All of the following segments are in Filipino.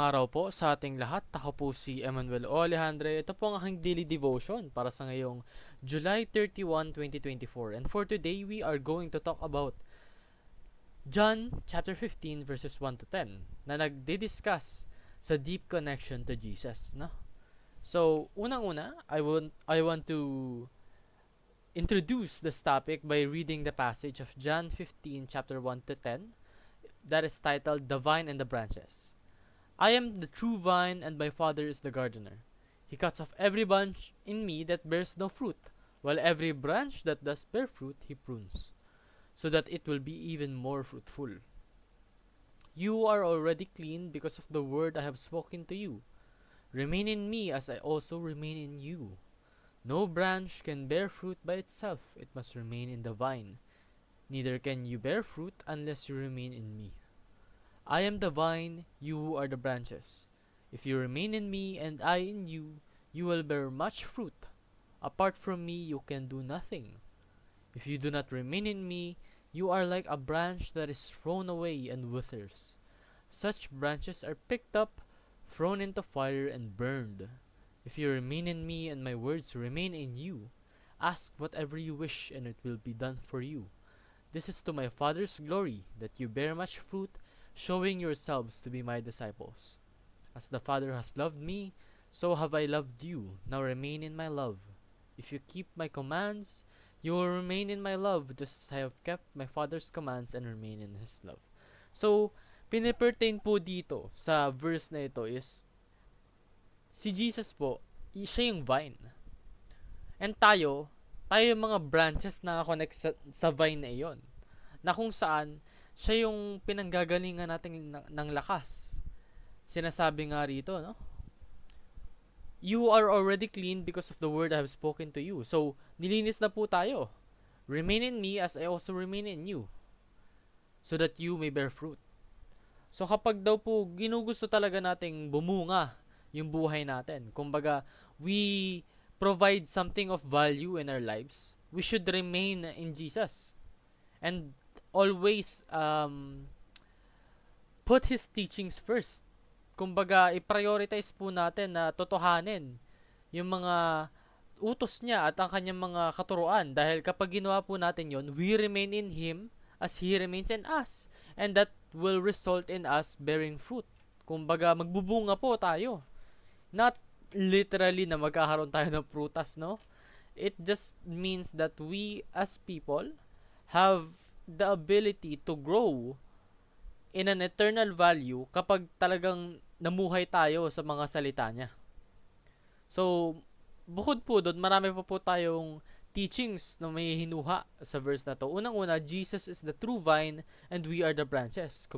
araw po sa ating lahat. Ako po si Emmanuel O. Alejandre. Ito po ang aking daily devotion para sa ngayong July 31, 2024. And for today, we are going to talk about John chapter 15 verses 1 to 10 na nagdi-discuss sa deep connection to Jesus, no? So, unang-una, I want to introduce this topic by reading the passage of John 15 chapter 1 to 10 that is titled The Vine and the Branches. I am the true vine, and my Father is the gardener. He cuts off every branch in me that bears no fruit, while every branch that does bear fruit he prunes, so that it will be even more fruitful. You are already clean because of the word I have spoken to you. Remain in me as I also remain in you. No branch can bear fruit by itself, it must remain in the vine. Neither can you bear fruit unless you remain in me. I am the vine, you are the branches. If you remain in me and I in you, you will bear much fruit. Apart from me, you can do nothing. If you do not remain in me, you are like a branch that is thrown away and withers. Such branches are picked up, thrown into fire, and burned. If you remain in me and my words remain in you, ask whatever you wish and it will be done for you. This is to my Father's glory, that you bear much fruit, showing yourselves to be my disciples. As the Father has loved me, so have I loved you. Now remain in my love. If you keep my commands, you will remain in my love, just as I have kept my Father's commands and remain in His love. So, pinipertain po dito sa verse na ito is, si Jesus po, siya yung vine. And tayo yung mga branches na connect sa vine na iyon. Na kung saan, siya yung pinanggagalingan natin ng lakas. Sinasabi nga rito, no? You are already clean because of the word I have spoken to you. So, nilinis na po tayo. Remain in me as I also remain in you, so that you may bear fruit. So, kapag daw po ginugusto talaga nating bumunga yung buhay natin, kumbaga, we provide something of value in our lives, we should remain in Jesus. And always put His teachings first. Kumbaga, i-prioritize po natin na totohanin yung mga utos niya at ang kanyang mga katuruan. Dahil kapag ginawa po natin yon, we remain in Him as He remains in us. And that will result in us bearing fruit. Kumbaga, magbubunga po tayo. Not literally na magkakaroon tayo ng prutas, no? It just means that we as people have the ability to grow in an eternal value kapag talagang namuhay tayo sa mga salita niya. So, bukod po doon, marami pa po tayong teachings na may hinuha sa verse na to. Unang-una, Jesus is the true vine and we are the branches.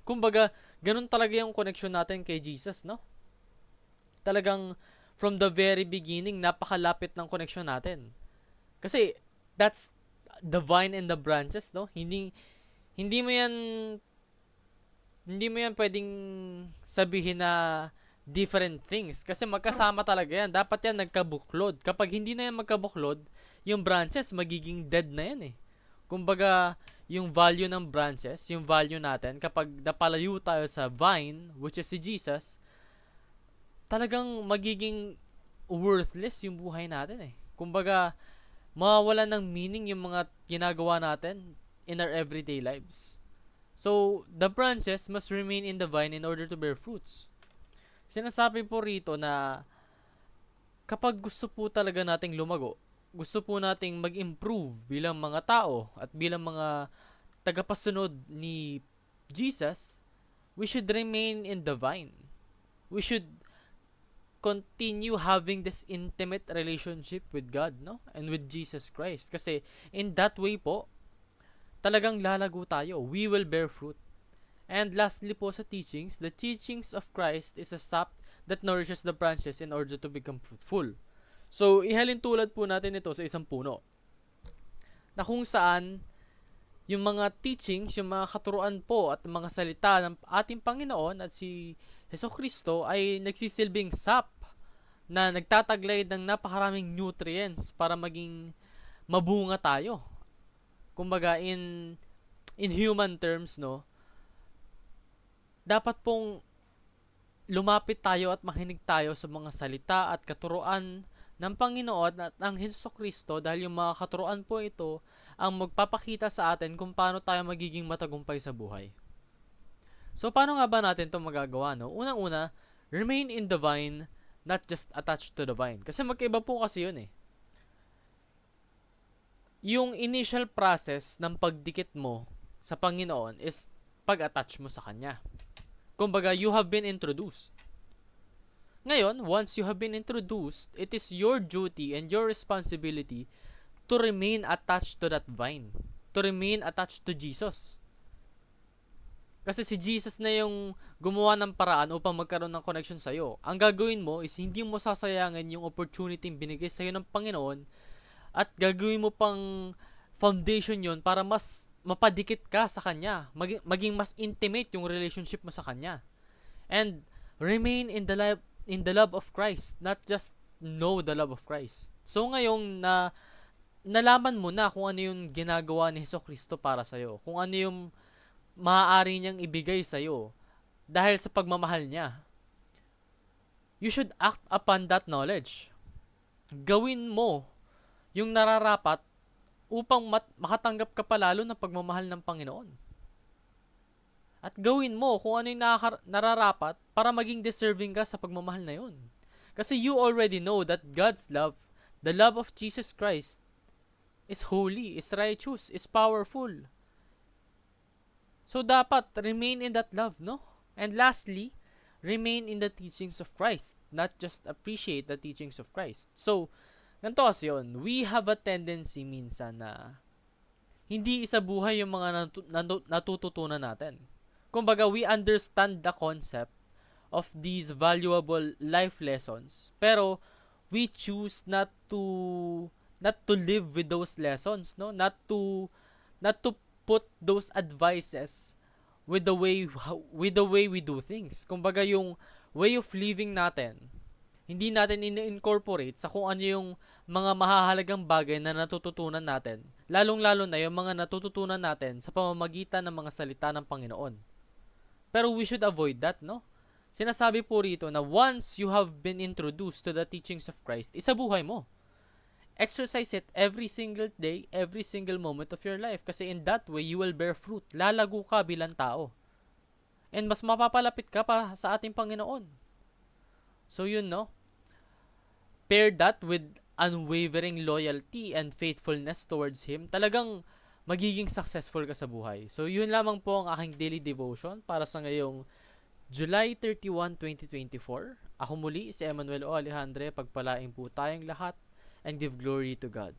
Kumbaga, ganun talaga yung connection natin kay Jesus, no? Talagang from the very beginning, napakalapit ng connection natin. Kasi, that's the vine and the branches, no? Hindi mo yan pwedeng sabihin na different things kasi magkasama talaga yan. Dapat yan nagkabuklod. Kapag hindi na yan magkabuklod, yung branches magiging dead na yan eh. Kumbaga, yung value ng branches, yung value natin, kapag napalayo tayo sa vine, which is si Jesus, talagang magiging worthless yung buhay natin eh. Kumbaga, mawawalan ng meaning yung mga ginagawa natin in our everyday lives. So, the branches must remain in the vine in order to bear fruits. Sinasabi po rito na kapag gusto po talaga nating lumago, gusto po nating mag-improve bilang mga tao at bilang mga tagapasunod ni Jesus, we should remain in the vine. We should continue having this intimate relationship with God, no? And with Jesus Christ. Kasi in that way po, talagang lalago tayo. We will bear fruit. And lastly po sa teachings, the teachings of Christ is a sap that nourishes the branches in order to become fruitful. So, ihalin tulad po natin ito sa isang puno. Na kung saan, yung mga teachings, yung mga katuruan po at mga salita ng ating Panginoon at si Jesucristo ay nagsisilbing sap na nagtataglay ng napakaraming nutrients para maging mabunga tayo. Kumbaga, in human terms, no, dapat pong lumapit tayo at makinig tayo sa mga salita at katuruan ng Panginoon at ang Hesukristo, dahil yung mga katuruan po ito ang magpapakita sa atin kung paano tayo magiging matagumpay sa buhay. So, paano nga ba natin ito magagawa, no? Unang-una, remain in the vine, not just attached to the vine. Kasi magkaiba po kasi yun eh. Yung initial process ng pagdikit mo sa Panginoon is pag-attach mo sa Kanya. Kumbaga, you have been introduced. Ngayon, once you have been introduced, it is your duty and your responsibility to remain attached to that vine. To remain attached to Jesus. Kasi si Jesus na yung gumawa ng paraan upang magkaroon ng connection sa'yo. Ang gagawin mo is hindi mo sasayangin yung opportunity binigay sa'yo ng Panginoon at gagawin mo pang foundation yon para mas mapadikit ka sa Kanya. Maging mas intimate yung relationship mo sa Kanya. And remain in the love of Christ, not just know the love of Christ. So ngayong nalaman mo na kung ano yung ginagawa ni Hesukristo para sa'yo, kung ano yung maaari niyang ibigay sa'yo dahil sa pagmamahal niya, you should act upon that knowledge. Gawin mo yung nararapat upang makatanggap ka pa lalo ng pagmamahal ng Panginoon. At gawin mo kung ano yung nararapat para maging deserving ka sa pagmamahal na yun. Kasi you already know that God's love, the love of Jesus Christ, is holy, is righteous, is powerful. So dapat remain in that love, no? And lastly, remain in the teachings of Christ, not just appreciate the teachings of Christ. So, ganito kasi yun, we have a tendency minsan na hindi isa buhay yung mga natututunan natin. Kumbaga, we understand the concept of these valuable life lessons, pero we choose not to live with those lessons, no? Not to put those advices with the way we do things. Kumbaga, yung way of living natin, hindi natin in-incorporate sa kung ano yung mga mahahalagang bagay na natututunan natin. Lalong-lalo na yung mga natututunan natin sa pamamagitan ng mga salita ng Panginoon. Pero we should avoid that, no? Sinasabi po rito na once you have been introduced to the teachings of Christ, isabuhay mo. Exercise it every single day, every single moment of your life. Kasi in that way, you will bear fruit. Lalago ka bilang tao. And mas mapapalapit ka pa sa ating Panginoon. So yun, no? Pair that with unwavering loyalty and faithfulness towards Him. Talagang magiging successful ka sa buhay. So yun lamang po ang aking daily devotion para sa ngayong July 31, 2024. Ako muli si Emmanuel O. Alejandre. Pagpalaing po tayong lahat and give glory to God.